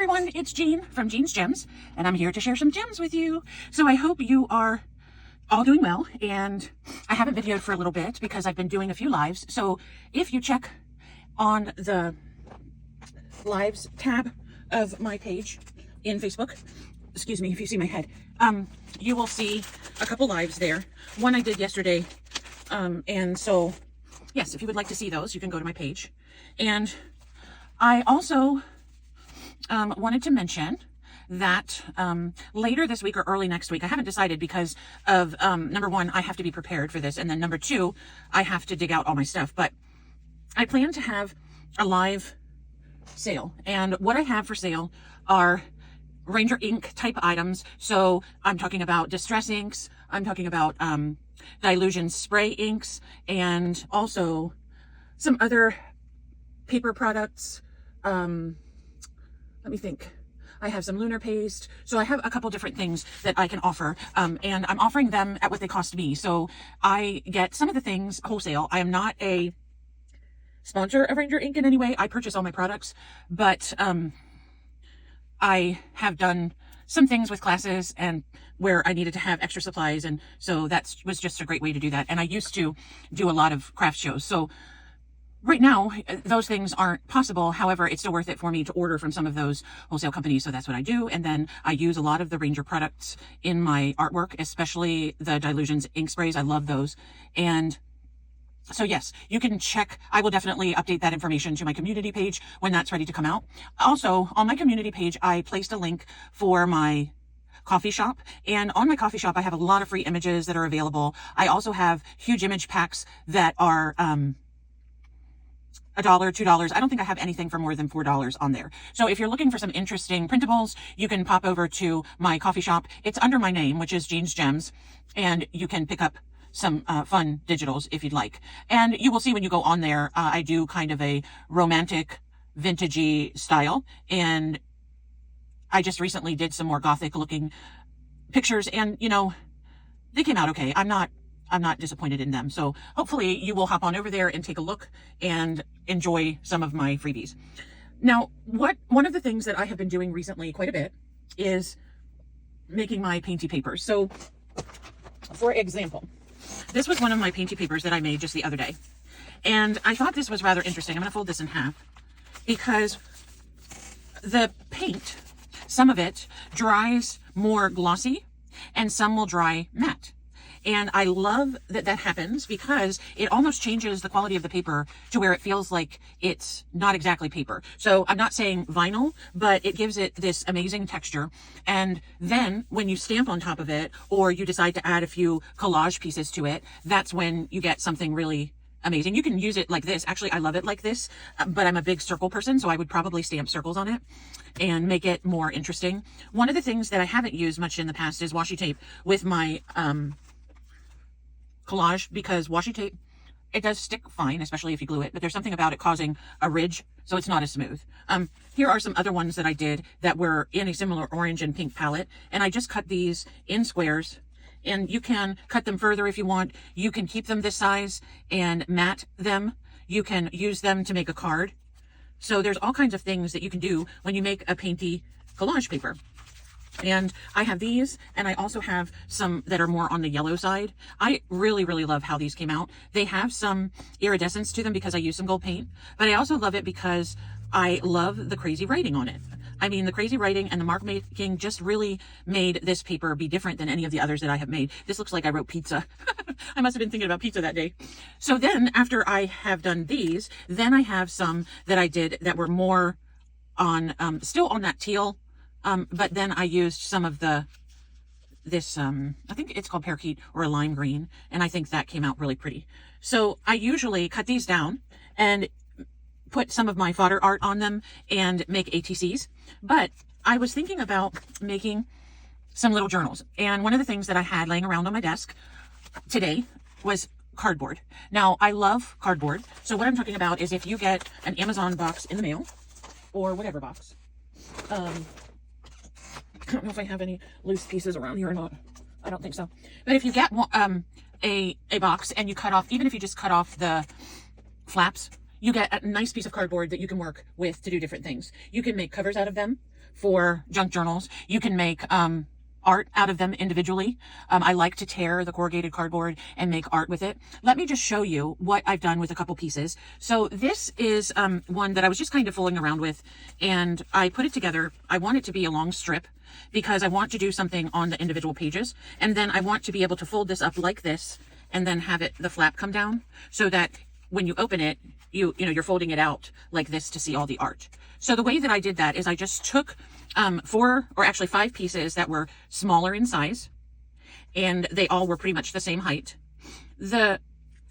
everyone, it's Jean from Jean's Gems, and I'm here to share some gems with you. So I hope you are all doing well, and I haven't videoed for a little bit because I've been doing a few lives. So if you check on the lives tab of my page in Facebook, excuse me if you see my head, you will see a couple lives there. One I did yesterday, and so yes, if you would like to see those, you can go to my page. And I also wanted to mention that later this week or early next week, I haven't decided because of number one, I have to be prepared for this, and then number two, I have to dig out all my stuff, but I plan to have a live sale, and what I have for sale are Ranger ink type items. So I'm talking about distress inks, I'm talking about dilution spray inks, and also some other paper products. Let me think. I have some lunar paste. So I have a couple different things that I can offer. And I'm offering them at what they cost me. So I get some of the things wholesale. I am not a sponsor of Ranger Ink in any way. I purchase all my products, but I have done some things with classes and where I needed to have extra supplies. And so that was just a great way to do that. And I used to do a lot of craft shows. So right now, those things aren't possible. However, it's still worth it for me to order from some of those wholesale companies. So that's what I do. And then I use a lot of the Ranger products in my artwork, especially the Dilutions ink sprays. I love those. And so yes, you can check. I will definitely update that information to my community page when that's ready to come out. Also, on my community page, I placed a link for my coffee shop. And on my coffee shop, I have a lot of free images that are available. I also have huge image packs that are, $1, $2. I don't think I have anything for more than $4 on there. So if you're looking for some interesting printables, you can pop over to my coffee shop. It's under my name, which is Jean's Gems, and you can pick up some fun digitals if you'd like. And you will see when you go on there, I do kind of a romantic, vintagey style. And I just recently did some more gothic looking pictures, and you know, they came out okay. I'm not disappointed in them. So hopefully you will hop on over there and take a look and enjoy some of my freebies. Now, one of the things that I have been doing recently quite a bit is making my painty papers. So for example, this was one of my painty papers that I made just the other day. And I thought this was rather interesting. I'm going to fold this in half because the paint, some of it dries more glossy and some will dry matte. And I love that that happens because it almost changes the quality of the paper to where it feels like it's not exactly paper. So I'm not saying vinyl, but it gives it this amazing texture. And then when you stamp on top of it, or you decide to add a few collage pieces to it, that's when you get something really amazing. You can use it like this. Actually, I love it like this, but I'm a big circle person, so I would probably stamp circles on it and make it more interesting. One of the things that I haven't used much in the past is washi tape with my collage, because washi tape, it does stick fine, especially if you glue it, but there's something about it causing a ridge, so it's not as smooth. Here are some other ones that I did that were in a similar orange and pink palette, and I just cut these in squares, and you can cut them further if you want. You can keep them this size and matte them. You can use them to make a card. So there's all kinds of things that you can do when you make a painty collage paper. And I have these, and I also have some that are more on the yellow side. I really, really love how these came out. They have some iridescence to them because I use some gold paint, but I also love it because I love the crazy writing on it. I mean, the crazy writing and the mark making just really made this paper be different than any of the others that I have made. This looks like I wrote pizza. I must have been thinking about pizza that day. So then after I have done these, then I have some that I did that were more on, still on that teal. But then I used some of this, I think it's called parakeet or a lime green. And I think that came out really pretty. So I usually cut these down and put some of my fodder art on them and make ATCs. But I was thinking about making some little journals. And one of the things that I had laying around on my desk today was cardboard. Now, I love cardboard. So what I'm talking about is if you get an Amazon box in the mail or whatever box, I don't know if I have any loose pieces around here or not. I don't think so. But if you get a box and you cut off, even if you just cut off the flaps, you get a nice piece of cardboard that you can work with to do different things. You can make covers out of them for junk journals. You can make art out of them individually. I like to tear the corrugated cardboard and make art with it. Let me just show you what I've done with a couple pieces. So this is one that I was just kind of fooling around with, and I put it together. I want it to be a long strip because I want to do something on the individual pages, and then I want to be able to fold this up like this and then have the flap come down so that when you open it, you're folding it out like this to see all the art. So the way that I did that is I just took 4 or actually 5 pieces that were smaller in size, and they all were pretty much the same height. The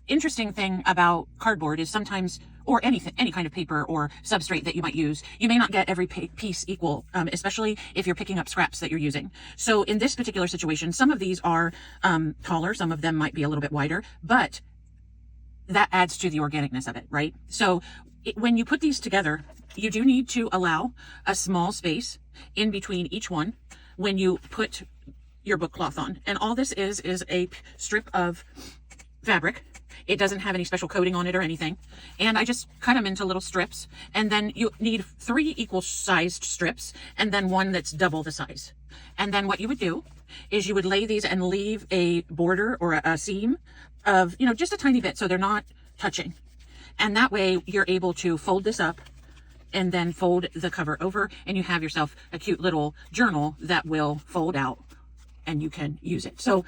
interesting thing about cardboard is sometimes, or any kind of paper or substrate that you might use, you may not get every piece equal, especially if you're picking up scraps that you're using. So in this particular situation, some of these are taller, some of them might be a little bit wider, but that adds to the organicness of it, right? So when you put these together, you do need to allow a small space in between each one when you put your book cloth on. And all this is a strip of fabric. It doesn't have any special coating on it or anything. And I just cut them into little strips. And then you need 3 equal sized strips and then 1 that's double the size. And then what you would do is you would lay these and leave a border or a seam of, just a tiny bit so they're not touching. And that way you're able to fold this up and then fold the cover over, and you have yourself a cute little journal that will fold out and you can use it. So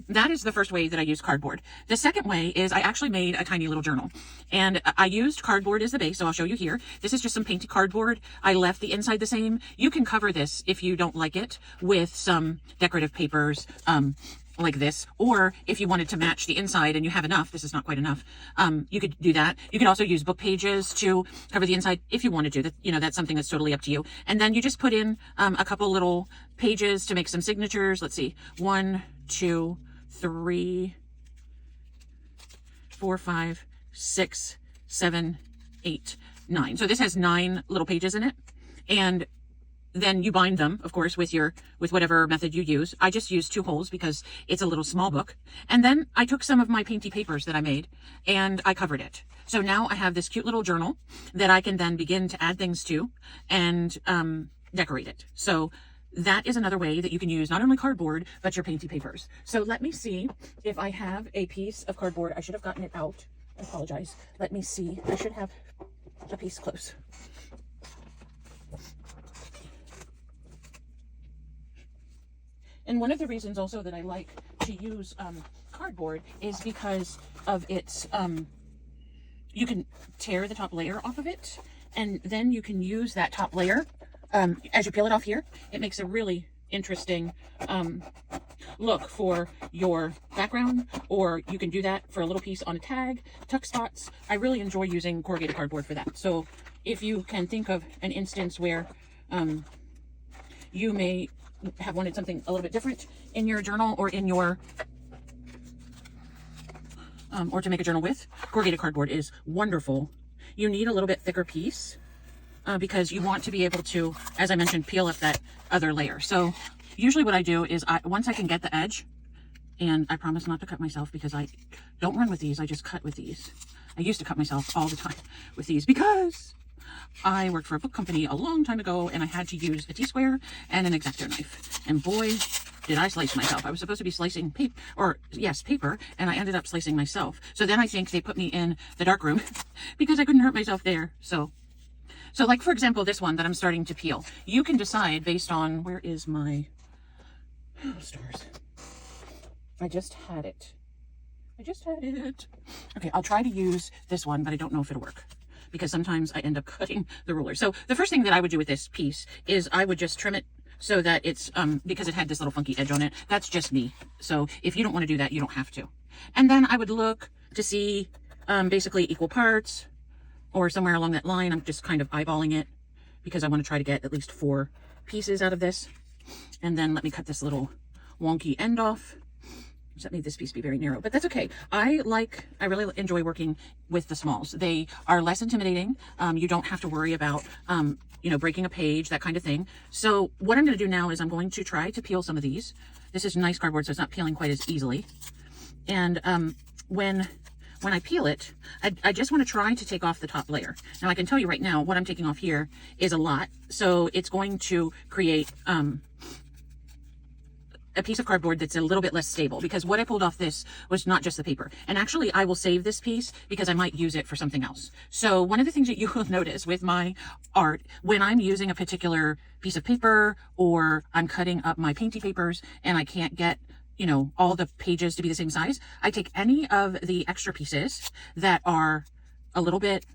that is the first way that I use cardboard. The second way is I actually made a tiny little journal, and I used cardboard as the base. So I'll show you here. This is just some painted cardboard. I left the inside the same. You can cover this if you don't like it with some decorative papers, like this, or if you wanted to match the inside and you have enough, this is not quite enough, you could do that. You could also use book pages to cover the inside if you wanted to. That, that's something that's totally up to you. And then you just put in a couple little pages to make some signatures. Let's see, 1, 2, 3, 4, 5, 6, 7, 8, 9. So this has 9 little pages in it, and then you bind them, of course, with whatever method you use. I just used 2 holes because it's a little small book. And then I took some of my painty papers that I made and I covered it. So now I have this cute little journal that I can then begin to add things to and decorate it. So that is another way that you can use not only cardboard, but your painty papers. So let me see if I have a piece of cardboard. I should have gotten it out. I apologize. Let me see. I should have a piece close. And one of the reasons also that I like to use cardboard is because of its, you can tear the top layer off of it, and then you can use that top layer as you peel it off here. It makes a really interesting look for your background, or you can do that for a little piece on a tag, tuck spots. I really enjoy using corrugated cardboard for that. So if you can think of an instance where you may have wanted something a little bit different in your journal or in your or to make a journal with, corrugated cardboard is wonderful. You need a little bit thicker piece because you want to be able to, as I mentioned, peel up that other layer. So usually what I do is once I can get the edge, and I promise not to cut myself because I don't run with these, I just cut with these. I used to cut myself all the time with these because I worked for a book company a long time ago, and I had to use a T-square and an X-Acto knife. And boy, did I slice myself. I was supposed to be slicing paper, and I ended up slicing myself. So then I think they put me in the dark room because I couldn't hurt myself there. So like, for example, this one that I'm starting to peel, you can decide based on, where is my stars? I just had it. Okay, I'll try to use this one, but I don't know if it'll work, because sometimes I end up cutting the ruler. So the first thing that I would do with this piece is I would just trim it so that it's, because it had this little funky edge on it. That's just me. So if you don't want to do that, you don't have to. And then I would look to see basically equal parts or somewhere along that line. I'm just kind of eyeballing it because I want to try to get at least 4 pieces out of this. And then let me cut this little wonky end off. That made this piece be very narrow, but that's okay. I really enjoy working with the smalls. They are less intimidating. You don't have to worry about, breaking a page, that kind of thing. So what I'm going to do now is I'm going to try to peel some of these. This is nice cardboard, so it's not peeling quite as easily. And when when I peel it, I just want to try to take off the top layer. Now I can tell you right now, what I'm taking off here is a lot. So it's going to create a piece of cardboard that's a little bit less stable, because what I pulled off this was not just the paper. And actually I will save this piece because I might use it for something else. So one of the things that you will notice with my art, when I'm using a particular piece of paper or I'm cutting up my painty papers and I can't get, you know, all the pages to be the same size, I take any of the extra pieces that are a little bit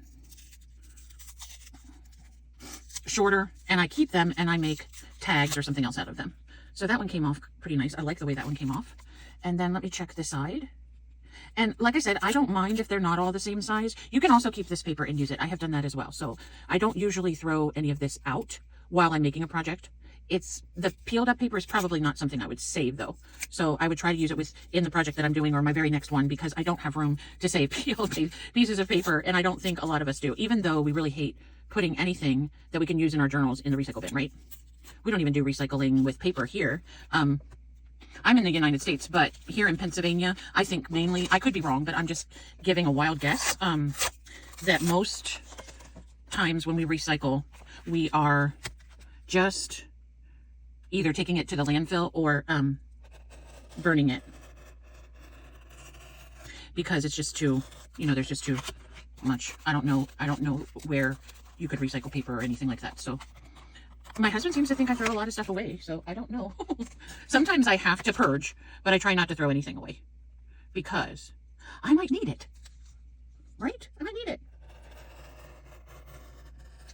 shorter and I keep them and I make tags or something else out of them. So that one came off pretty nice. I like the way that one came off. And then let me check this side. And like I said, I don't mind if they're not all the same size. You can also keep this paper and use it. I have done that as well. So I don't usually throw any of this out while I'm making a project. It's the peeled up paper is probably not something I would save though. So I would try to use it in the project that I'm doing or my very next one, because I don't have room to save peeled pieces of paper. And I don't think a lot of us do, even though we really hate putting anything that we can use in our journals in the recycle bin, right? We don't even do recycling with paper here. I'm in the United States, but here in Pennsylvania, I think mainly, I could be wrong, but I'm just giving a wild guess, that most times when we recycle, we are just either taking it to the landfill or burning it, because it's just too, you know, there's just too much. I don't know where you could recycle paper or anything like that. So my husband seems to think I throw a lot of stuff away, so I don't know. Sometimes I have to purge, but I try not to throw anything away because I might need it, right? I might need it.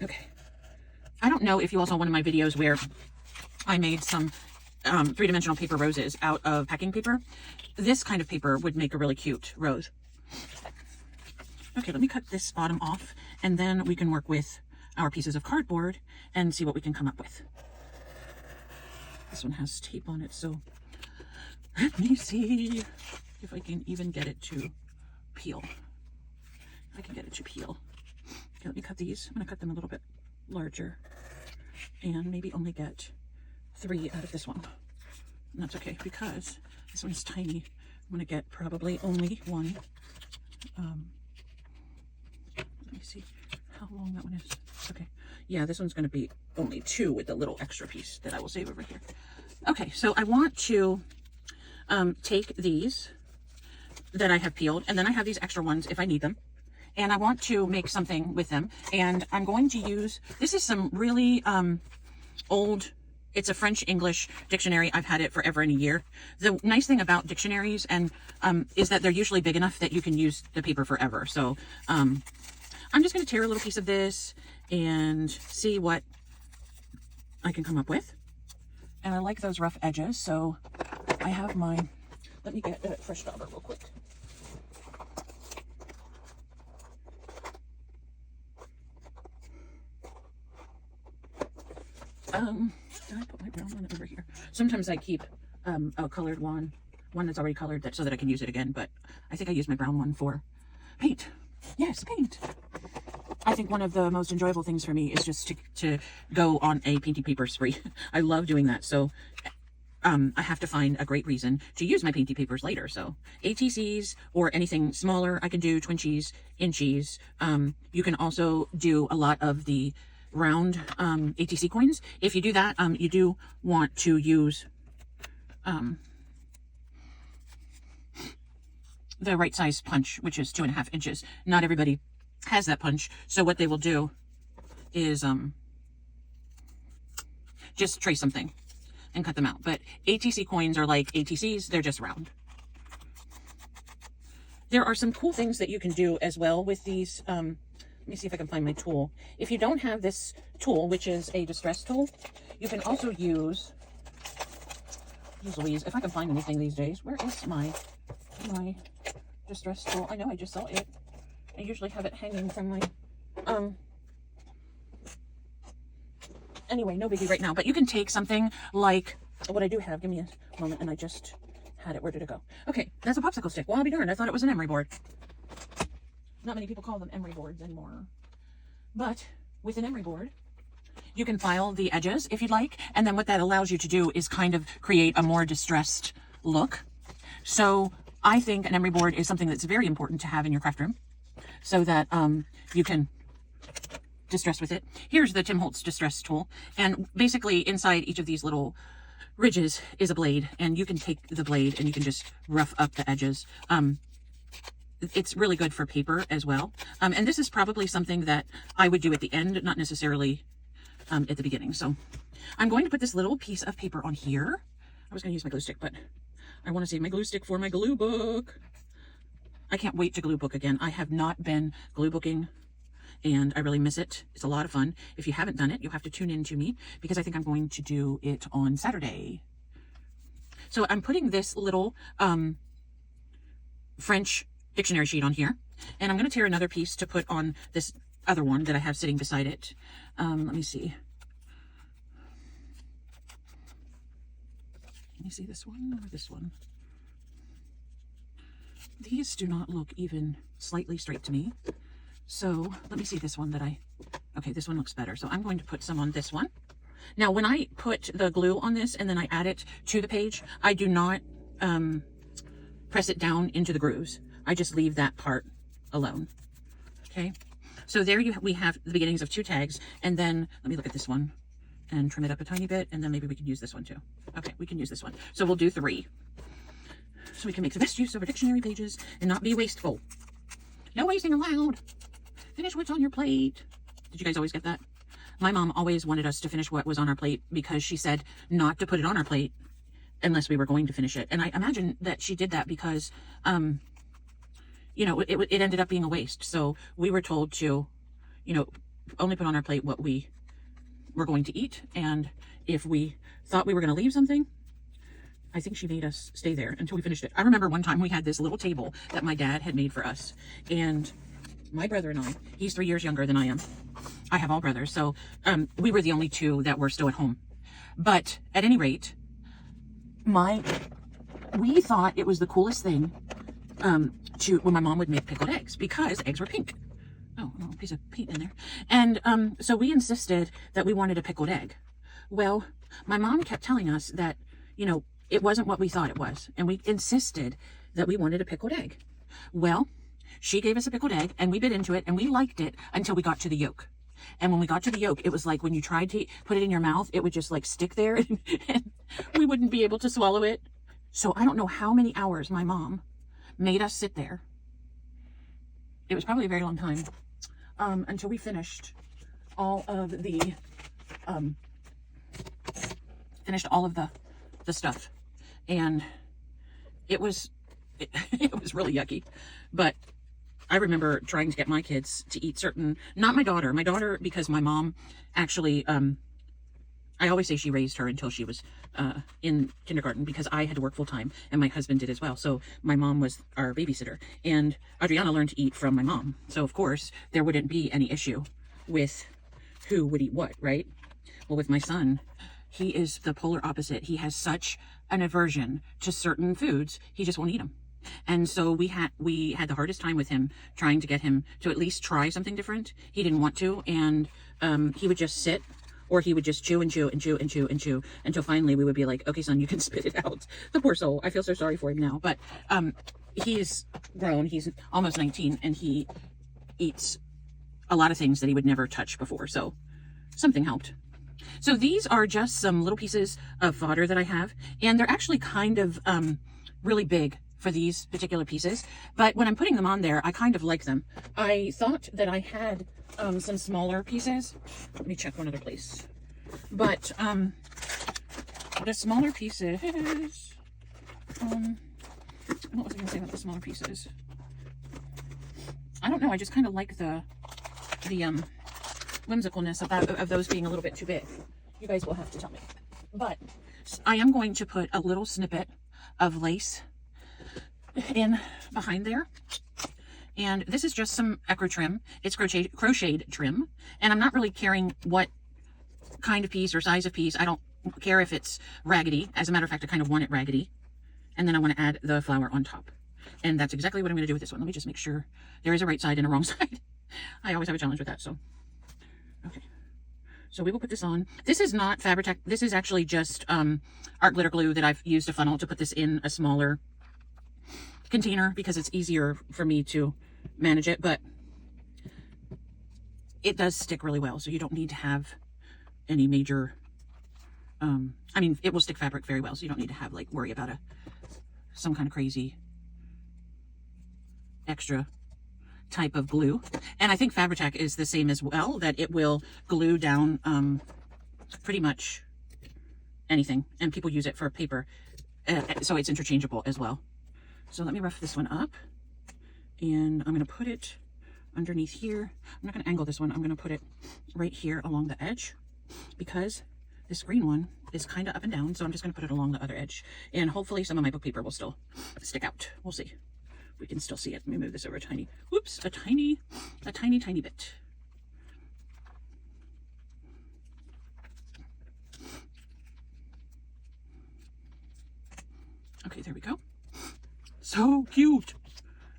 Okay. I don't know if you all saw one of my videos where I made some three-dimensional paper roses out of packing paper. This kind of paper would make a really cute rose. Okay, let me cut this bottom off, and then we can work with our pieces of cardboard and see what we can come up with. This one has tape on it, so let me see if I can even get it to peel. If I can get it to peel. Okay, let me cut these. I'm going to cut them a little bit larger and maybe only get 3 out of this one. And that's okay because this one's tiny. I'm going to get probably only 1. Let me see how long that one is. Okay, yeah, this one's going to be only 2 with the little extra piece that I will save over here. Okay, so I want to take these that I have peeled, and then I have these extra ones if I need them, and I want to make something with them. And I'm going to use, this is some really old, it's a French-English dictionary. I've had it forever and a year. The nice thing about dictionaries and is that they're usually big enough that you can use the paper forever. So I'm just going to tear a little piece of this and see what I can come up with. And I like those rough edges, so I have mine. Let me get a fresh dauber real quick. Did I put my brown one over here? Sometimes I keep a colored one that's already colored, so that I can use it again, but I think I use my brown one for paint. Yes, paint. I think one of the most enjoyable things for me is just to go on a painting paper spree. I love doing that. So I have to find a great reason to use my painting papers later. So ATCs or anything smaller, I can do twinchies, inchies. You can also do a lot of the round ATC coins. If you do that, you do want to use the right size punch, which is 2.5 inches. Not everybody has that punch, so what they will do is just trace something and cut them out. But ATC coins are like ATCs, they're just round. There are some cool things that you can do as well with these. Let me see if I can find my tool. If you don't have this tool, which is a distress tool, you can also use Louise, if I can find anything these days. Where is my distress tool? I know I just saw it. I usually have it hanging from my, anyway, no biggie right now, but you can take something like what I do have. Give me a moment, and I just had it. Where did it go? Okay, that's a popsicle stick. Well, I'll be darned. I thought it was an emery board. Not many people call them emery boards anymore. But with an emery board, you can file the edges if you'd like, and then what that allows you to do is kind of create a more distressed look. So I think an emery board is something that's very important to have in your craft room so that you can distress with it. Here's the Tim Holtz distress tool, and basically inside each of these little ridges is a blade, and you can take the blade and you can just rough up the edges. It's really good for paper as well. And this is probably something that I would do at the end, not necessarily at the beginning. So I'm going to put this little piece of paper on here. I was going to use my glue stick, but I want to save my glue stick for my glue book. I can't wait to glue book again. I have not been glue booking, and I really miss it. It's a lot of fun. If you haven't done it, you'll have to tune in to me, because I think I'm going to do it on Saturday. So I'm putting this little French dictionary sheet on here, and I'm going to tear another piece to put on this other one that I have sitting beside it. Let me see. Can you see this one or this one? These do not look even slightly straight to me. So let me see this one okay, this one looks better. So I'm going to put some on this one. Now, when I put the glue on this and then I add it to the page, I do not press it down into the grooves. I just leave that part alone. Okay, so there we have the beginnings of 2 tags, and then let me look at this one and trim it up a tiny bit, and then maybe we can use this one too. Okay, we can use this one. So we'll do 3. So we can make the best use of our dictionary pages and not be wasteful. No wasting allowed. Finish what's on your plate. Did you guys always get that? My mom always wanted us to finish what was on our plate because she said not to put it on our plate unless we were going to finish it. And I imagine that she did that because, you know, it ended up being a waste. So we were told to, you know, only put on our plate what we were going to eat. And if we thought we were going to leave something, I think she made us stay there until we finished it. I remember one time we had this little table that my dad had made for us. And my brother and I, he's 3 years younger than I am. I have all brothers. So we were the only 2 that were still at home. But at any rate, we thought it was the coolest thing when my mom would make pickled eggs, because eggs were pink. Oh, a little piece of paint in there. And so we insisted that we wanted a pickled egg. Well, my mom kept telling us that, you know, it wasn't what we thought it was. And we insisted that we wanted a pickled egg. Well, she gave us a pickled egg, and we bit into it, and we liked it until we got to the yolk. And when we got to the yolk, it was like when you tried to put it in your mouth, it would just like stick there, and we wouldn't be able to swallow it. So I don't know how many hours my mom made us sit there. It was probably a very long time, until we finished all of the stuff. And it was really yucky. But I remember trying to get my kids to eat not my daughter, because my mom actually, I always say she raised her until she was in kindergarten, because I had to work full time and my husband did as well. So my mom was our babysitter, and Adriana learned to eat from my mom. So of course there wouldn't be any issue with who would eat what, right? Well, with my son, he is the polar opposite. He has such an aversion to certain foods, he just won't eat them. And so we had the hardest time with him, trying to get him to at least try something different. He didn't want to, and he would just sit, or he would just chew and chew and chew and chew and chew until finally we would be like, okay, son, you can spit it out. The poor soul. I feel so sorry for him now. But he's grown. He's almost 19, and he eats a lot of things that he would never touch before. So something helped. So these are just some little pieces of fodder that I have, and they're actually kind of really big for these particular pieces, but when I'm putting them on there, I kind of like them. I thought that I had some smaller pieces. Let me check one other place. But the smaller pieces, what was I going to say about the smaller pieces? I don't know, I just kind of like the whimsicalness of those being a little bit too big. You guys will have to tell me. But I am going to put a little snippet of lace in behind there, and this is just some Ecru trim. It's crocheted trim, and I'm not really caring what kind of piece or size of piece. I don't care if it's raggedy. As a matter of fact, I kind of want it raggedy, and then I want to add the flower on top, and that's exactly what I'm going to do with this one. Let me just make sure there is a right side and a wrong side. I always have a challenge with that. So okay, so we will put this on. This is not Fabri-Tac. This is actually just art glitter glue that I've used a funnel to put this in a smaller container because it's easier for me to manage it, but it does stick really well, so you don't need to have any major, I mean, it will stick fabric very well, so you don't need to have, like, worry about some kind of crazy extra type of glue. And I think Fabri-Tac is the same as well, that it will glue down pretty much anything, and people use it for paper, so it's interchangeable as well. So let me rough this one up, and I'm going to put it underneath here. I'm not going to angle this one. I'm going to put it right here along the edge, because this green one is kind of up and down, so I'm just going to put it along the other edge, and hopefully some of my book paper will still stick out. We'll see. We can still see it. Let me move this over a tiny, whoops, a tiny bit. Okay, there we go. So cute.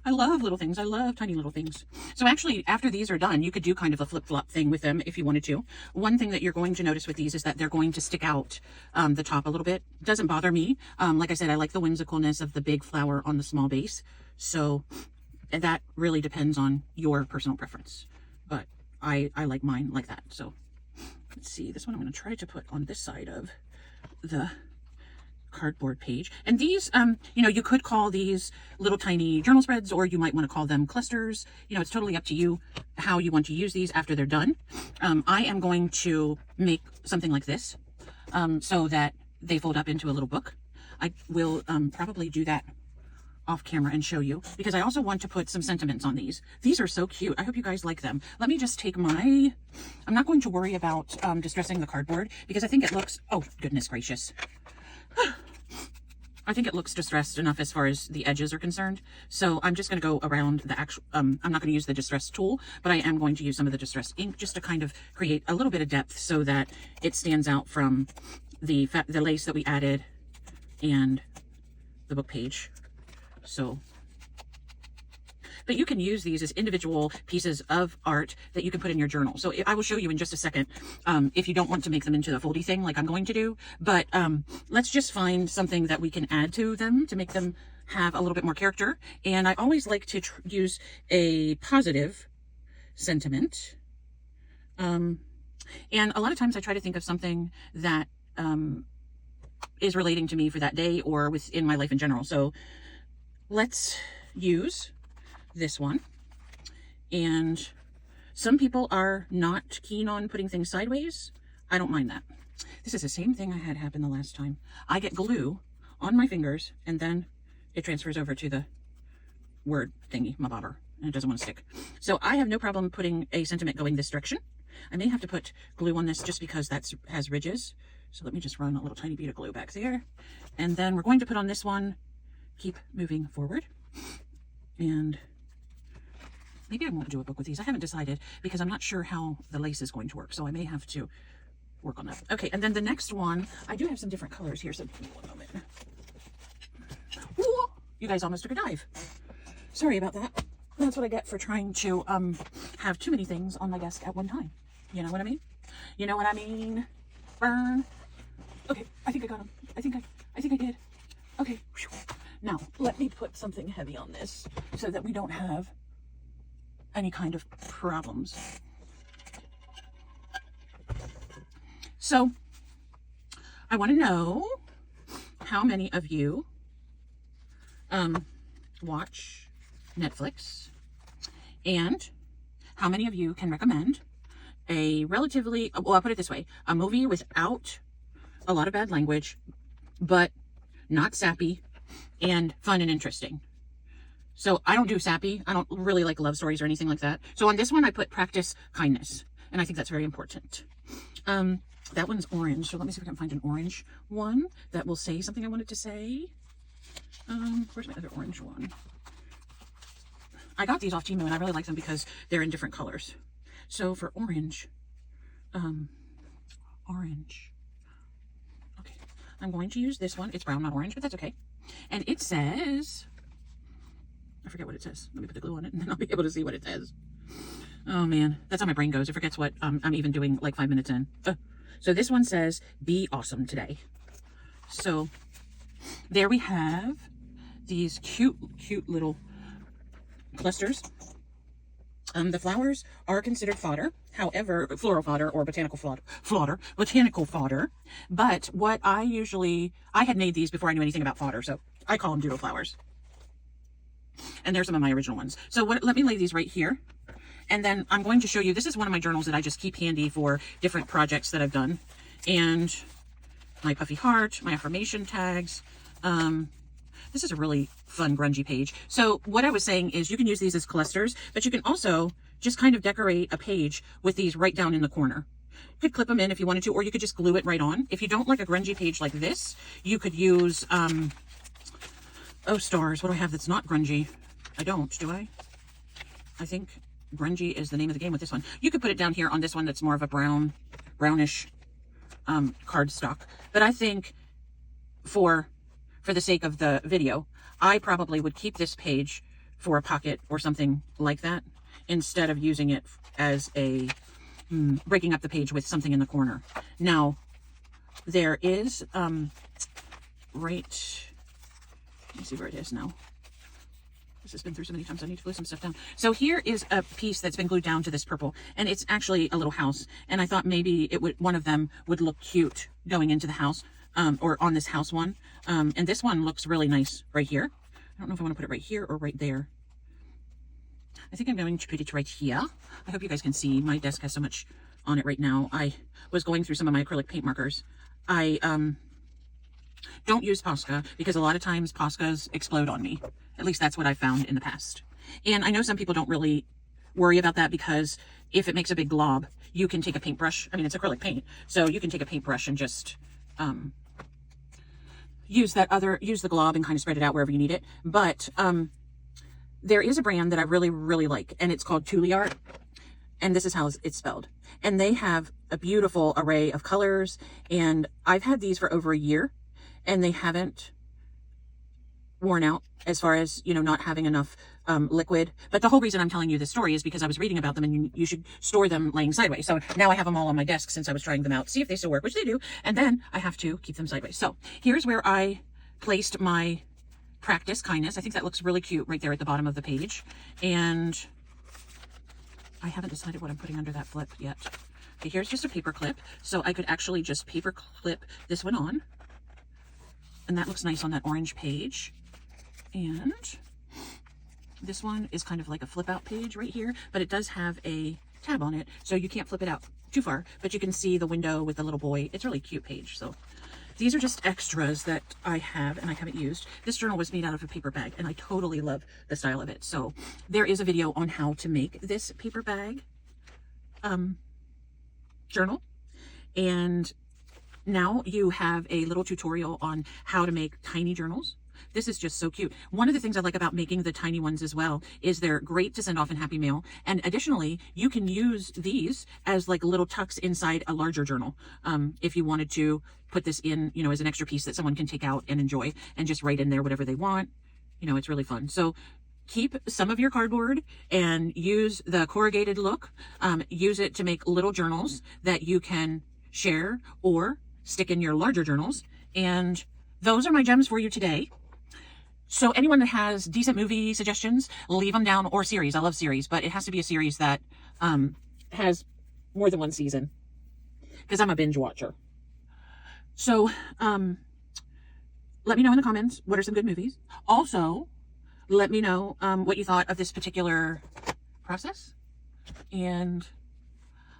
I love little things. I love tiny little things. So actually, after these are done, you could do kind of a flip-flop thing with them if you wanted to. One thing that you're going to notice with these is that they're going to stick out the top a little bit. Doesn't bother me. Like I said, I like the whimsicalness of the big flower on the small base. So that really depends on your personal preference. But I like mine like that. So let's see. This one I'm going to try to put on this side of the cardboard page. And these, you know, you could call these little tiny journal spreads, or you might want to call them clusters. You know, it's totally up to you how you want to use these after they're done. I am going to make something like this so that they fold up into a little book. I will probably do that off camera and show you, because I also want to put some sentiments on these. These are so cute. I hope you guys like them. Let me just take I'm not going to worry about distressing the cardboard, because I think it looks, oh goodness gracious. I think it looks distressed enough as far as the edges are concerned. So I'm just going to go around the actual, I'm not going to use the distress tool, but I am going to use some of the distress ink just to kind of create a little bit of depth so that it stands out from the lace that we added and the book page. So, but you can use these as individual pieces of art that you can put in your journal. So I will show you in just a second if you don't want to make them into a foldy thing like I'm going to do. But let's just find something that we can add to them to make them have a little bit more character. And I always like to use a positive sentiment. And a lot of times I try to think of something that is relating to me for that day or within my life in general. So let's use this one. And some people are not keen on putting things sideways. I don't mind that. This is the same thing I had happen the last time. I get glue on my fingers and then it transfers over to the word thingy, my bobber, and it doesn't want to stick. So I have no problem putting a sentiment going this direction. I may have to put glue on this just because that has ridges. So let me just run a little tiny bead of glue back there. And then we're going to put on this one, keep moving forward. And maybe I won't do a book with these. I haven't decided because I'm not sure how the lace is going to work. So I may have to work on that. Okay, and then the next one, I do have some different colors here. So give me one moment. Ooh, you guys almost took a dive. Sorry about that. That's what I get for trying to have too many things on my desk at one time. You know what I mean? You know what I mean? Burn. Okay, I think I got them. I think I did. Okay. Now, let me put something heavy on this so that we don't have any kind of problems. So, I want to know how many of you watch Netflix, and how many of you can recommend a relatively, well, I'll put it this way, a movie without a lot of bad language, but not sappy and fun and interesting. So I don't do sappy. I don't really like love stories or anything like that. So on this one, I put practice kindness, and I think that's very important. That one's orange. So let me see if I can find an orange one that will say something I wanted to say. Where's my other orange one? I got these off Temu, and I really like them because they're in different colors. So for orange, orange. Okay, I'm going to use this one. It's brown, not orange, but that's okay. And it says, I forget what it says. Let me put the glue on it, and then I'll be able to see what it says. Oh man, that's how my brain goes. It forgets what I'm even doing like 5 minutes in. So this one says, be awesome today. So there we have these cute little clusters. The flowers are considered fodder, however, floral fodder or botanical fodder. But what I had made these before I knew anything about fodder, so I call them doodle flowers. And there's some of my original ones. So let me lay these right here. And then I'm going to show you, this is one of my journals that I just keep handy for different projects that I've done. And my puffy heart, my affirmation tags. This is a really fun grungy page. So what I was saying is you can use these as clusters, but you can also just kind of decorate a page with these right down in the corner. You could clip them in if you wanted to, or you could just glue it right on. If you don't like a grungy page like this, you could use, oh stars, what do I have that's not grungy? I don't, do I? I think grungy is the name of the game with this one. You could put it down here on this one that's more of a brownish cardstock. But I think for the sake of the video, I probably would keep this page for a pocket or something like that instead of using it as a breaking up the page with something in the corner. Now, there is let me see where it is now. This has been through so many times, I need to glue some stuff down. So here is a piece that's been glued down to this purple, and it's actually a little house. And I thought maybe one of them would look cute going into the house. Or on this house one. And this one looks really nice right here. I don't know if I want to put it right here or right there. I think I'm going to put it right here. I hope you guys can see. My desk has so much on it right now. I was going through some of my acrylic paint markers. I don't use Posca because a lot of times Poscas explode on me. At least that's what I've found in the past. And I know some people don't really worry about that because if it makes a big glob, you can take a paintbrush. I mean, it's acrylic paint. So you can take a paintbrush and just use the glob and kind of spread it out wherever you need it. But there is a brand that I really like, and it's called Tuliart, and this is how it's spelled. And they have a beautiful array of colors, and I've had these for over a year, and they haven't worn out as far as, you know, not having enough liquid. But the whole reason I'm telling you this story is because I was reading about them, and you should store them laying sideways. So now I have them all on my desk since I was trying them out, see if they still work, which they do. And then I have to keep them sideways. So here's where I placed my practice kindness. I think that looks really cute right there at the bottom of the page. And I haven't decided what I'm putting under that flip yet. Okay, here's just a paper clip. So I could actually just paper clip this one on. And that looks nice on that orange page. And this one is kind of like a flip out page right here, but it does have a tab on it, so you can't flip it out too far, but you can see the window with the little boy. It's a really cute page. So these are just extras that I have and I haven't used. This journal was made out of a paper bag, and I totally love the style of it. So there is a video on how to make this paper bag journal, and now you have a little tutorial on how to make tiny journals. This is just so cute. One of the things I like about making the tiny ones as well is they're great to send off in Happy Mail. And additionally, you can use these as like little tucks inside a larger journal. If you wanted to put this in, you know, as an extra piece that someone can take out and enjoy and just write in there whatever they want. You know, it's really fun. So keep some of your cardboard and use the corrugated look. Use it to make little journals that you can share or stick in your larger journals. And those are my gems for you today. So anyone that has decent movie suggestions, leave them down, or series. I love series, but it has to be a series that has more than one season, because I'm a binge watcher. So let me know in the comments, what are some good movies? Also, let me know what you thought of this particular process. And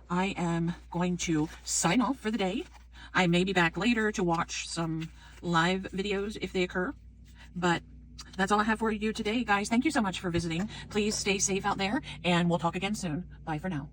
I am going to sign off for the day. I may be back later to watch some live videos if they occur, but that's all I have for you today, guys. Thank you so much for visiting. Please stay safe out there, and we'll talk again soon. Bye for now.